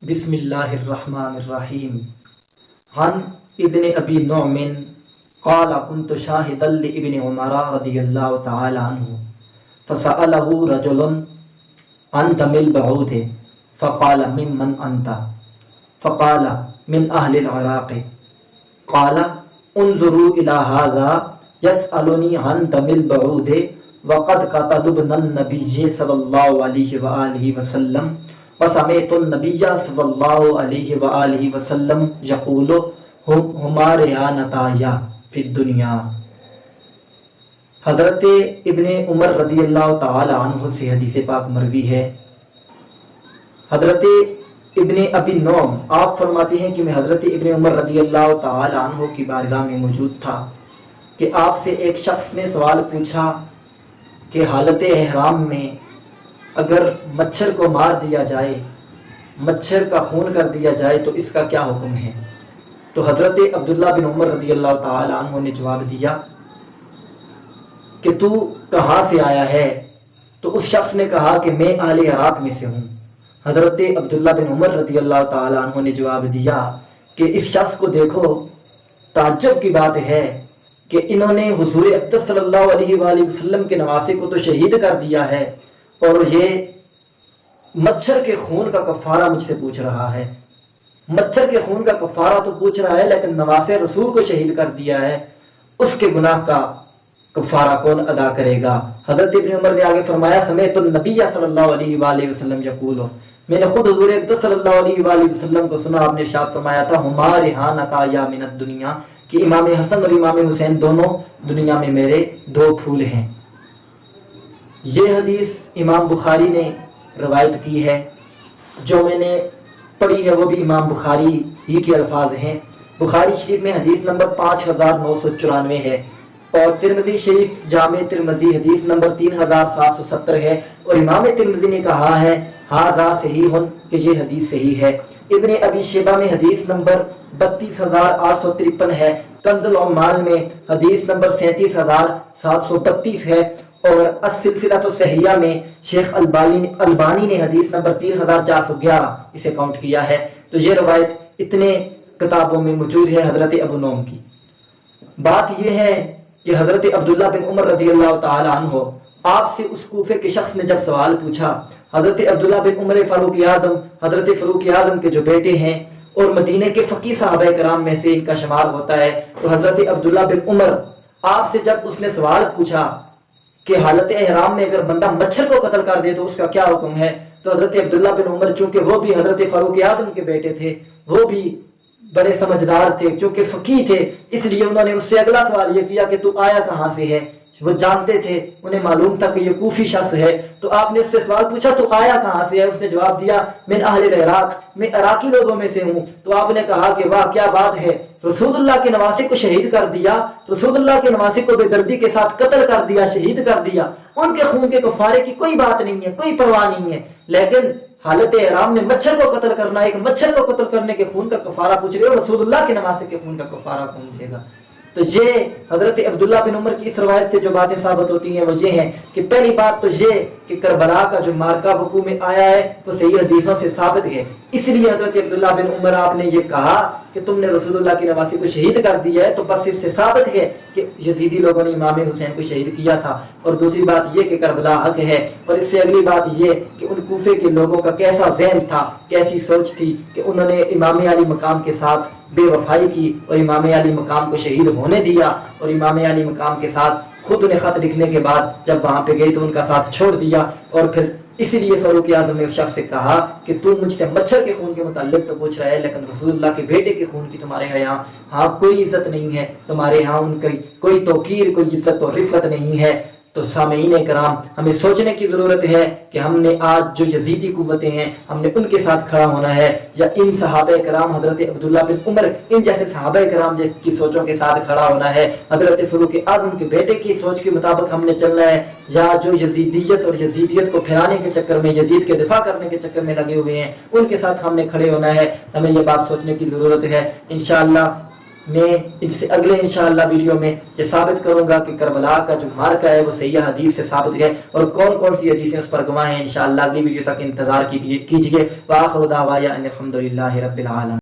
بسم اللہ الرحمن الرحیم عن ابن ابی نعم قال كنت شاهدا لابن عمر رضی اللہ تعالی عنہ فسأله رجل عن دم البعوض فقال ممن انت فقال من اہل العراق قال انظروا الى هذا يسألني عن دم البعوض وقد قتل ابن النبي صلی اللہ علیہ وآلہ وسلم وسمعت النبی صلی اللہ علیہ وآلہ وسلم یقول ہمارے نتایا فی الدنیا۔ حضرت ابن عمر رضی اللہ تعالی عنہ سے حدیث پاک مروی ہے۔ حضرت ابن ابی نعم آپ فرماتے ہیں کہ میں حضرت ابن عمر رضی اللہ تعالی عنہ کی بارگاہ میں موجود تھا کہ آپ سے ایک شخص نے سوال پوچھا کہ حالت احرام میں اگر مچھر کو مار دیا جائے، مچھر کا خون کر دیا جائے تو اس کا کیا حکم ہے؟ تو حضرت عبداللہ بن عمر رضی اللہ تعالی عنہ نے جواب دیا کہ تو کہاں سے آیا ہے؟ تو اس شخص نے کہا کہ میں اہل عراق میں سے ہوں۔ حضرت عبداللہ بن عمر رضی اللہ تعالی عنہ نے جواب دیا کہ اس شخص کو دیکھو، تعجب کی بات ہے کہ انہوں نے حضور اقدس صلی اللہ علیہ وآلہ وسلم کے نواسے کو تو شہید کر دیا ہے، اور یہ مچھر کے خون کا کفارہ مجھ سے پوچھ رہا ہے۔ مچھر کے خون کا کفارہ تو پوچھ رہا ہے، لیکن نواسے رسول کو شہید کر دیا ہے، اس کے گناہ کا کفارہ کون ادا کرے گا؟ حضرت ابن عمر نے آگے فرمایا سمیعت النبی صلی اللہ علیہ وآلہ وسلم یقول، میں نے خود حضور اقدس صلی اللہ علیہ وآلہ وسلم کو سنا، آپ نے ارشاد فرمایا تھا ہمارے ہاں نتایا من الدنیا، کہ امام حسن اور امام حسین دونوں دنیا میں میرے دو پھول ہیں۔ یہ حدیث امام بخاری نے روایت کی ہے، جو میں نے پڑھی ہے وہ بھی امام بخاری ہی کے الفاظ ہیں۔ بخاری شریف میں حدیث نمبر 5994 ہے، اور ترمذی شریف جامع ترمذی حدیث نمبر 3770 ہے، اور امام ترمذی نے کہا ہے ھذا صحیح، کہ یہ حدیث صحیح ہے۔ ابن ابی شیبہ میں حدیث نمبر 32853 ہے، کنز العمال میں حدیث نمبر 37732 ہے، اور السلسلہ صحیحہ میں شیخ البانی نے حدیث نمبر 3411 اسے کاؤنٹ کیا ہے۔ تو یہ روایت اتنے کتابوں میں موجود ہے حضرت ابو نعم کی۔ بات یہ ہے کہ حضرت عبداللہ بن عمر رضی اللہ تعالی عنہ آپ سے اس کوفے کے شخص نے جب سوال پوچھا، حضرت عبداللہ بن عمر فاروق اعظم، حضرت فاروق اعظم کے جو بیٹے ہیں اور مدینہ کے فقیہ صحابہ کرام میں سے ان کا شمار ہوتا ہے، تو حضرت عبداللہ بن عمر آپ سے جب اس نے سوال پوچھا کہ حالت احرام میں اگر بندہ مچھر کو قتل کر دے تو اس کا کیا حکم ہے، تو حضرت عبداللہ بن عمر چونکہ وہ بھی حضرت فاروق اعظم کے بیٹے تھے، وہ بھی بڑے سمجھدار تھے، چونکہ فقیہ تھے، اس لیے انہوں نے اس سے اگلا سوال یہ کیا کہ تو آیا کہاں سے ہے؟ وہ جانتے تھے، انہیں معلوم تھا کہ یہ کوفی شخص ہے، تو آپ نے اس سے سوال پوچھا تو آیا کہاں سے ہے؟ اس نے جواب دیا من اہل العراق، میں عراقی لوگوں میں سے ہوں۔ تو آپ نے کہا کہ واہ کیا بات ہے، رسول اللہ کے نواسے کو شہید کر دیا، رسول اللہ کے نواسے کو بے دردی کے ساتھ قتل کر دیا، شہید کر دیا، ان کے خون کے کفارے کی کوئی بات نہیں ہے، کوئی پرواہ نہیں ہے، لیکن حالت احرام میں مچھر کو قتل کرنا، ایک مچھر کو قتل کرنے کے خون کا کفارہ پوچھ رہے ہو، رسول اللہ کے نواسے کے خون کا کفارہ کون دے گا؟ تو یہ حضرت عبداللہ بن عمر کی اس روایت سے جو باتیں ثابت ہوتی ہیں وہ یہ ہیں کہ پہلی بات تو یہ کہ کربلا کا جو مارکہ وقوع میں آیا ہے وہ صحیح حدیثوں سے ثابت ہے، اس لیے حضرت عبداللہ بن عمر آپ نے یہ کہا کہ تم نے رسول اللہ کے نواسے کو شہید کر دیا ہے، تو بس اس سے ثابت ہے کہ یزیدی لوگوں نے امام حسین کو شہید کیا تھا۔ اور دوسری بات یہ کہ کربلا حق ہے، اور اس سے اگلی بات یہ کہ ان کوفے کے لوگوں کا کیسا ذہن تھا، کیسی سوچ تھی کہ انہوں نے امام علی مقام کے ساتھ بے وفائی کی اور امام علی مقام کو شہید ہونے دیا، اور امام علی مقام کے ساتھ خود انہیں خط لکھنے کے بعد جب وہاں پہ گئی تو ان کا ساتھ چھوڑ دیا، اور پھر اسی لیے فاروق اعظم نے اس شخص سے کہا کہ تو مجھ سے مچھر کے خون کے متعلق تو پوچھ رہا ہے، لیکن رسول اللہ کے بیٹے کے خون کی تمہارے یہاں کوئی عزت نہیں ہے، تمہارے یہاں ان کی کوئی توقیر، کوئی عزت اور رفعت نہیں ہے۔ تو سامعین کرام، ہمیں سوچنے کی ضرورت ہے کہ ہم نے آج جو یزیدی قوتیں ہیں ہم نے ان کے ساتھ کھڑا ہونا ہے، یا ان صحابہ کرام حضرت عبداللہ بن عمر ان جیسے صحابہ کرام کی سوچوں کے ساتھ کھڑا ہونا ہے، حضرت فاروق اعظم کے بیٹے کی سوچ کے مطابق ہم نے چلنا ہے، یا جو یزیدیت اور یزیدیت کو پھیلانے کے چکر میں، یزید کے دفاع کرنے کے چکر میں لگے ہوئے ہیں، ان کے ساتھ ہم نے کھڑے ہونا ہے۔ ہمیں یہ بات سوچنے کی ضرورت ہے۔ انشاءاللہ میں اس سے اگلے انشاءاللہ ویڈیو میں یہ ثابت کروں گا کہ کربلا کا جو مارکا ہے وہ صحیح حدیث سے ثابت ہے اور کون کون سی حدیثیں اس پر گواہ ہیں. انشاءاللہ اگلی ویڈیو تک انتظار کیجیے. وآخر دعوانا ان الحمد للہ رب العالمین.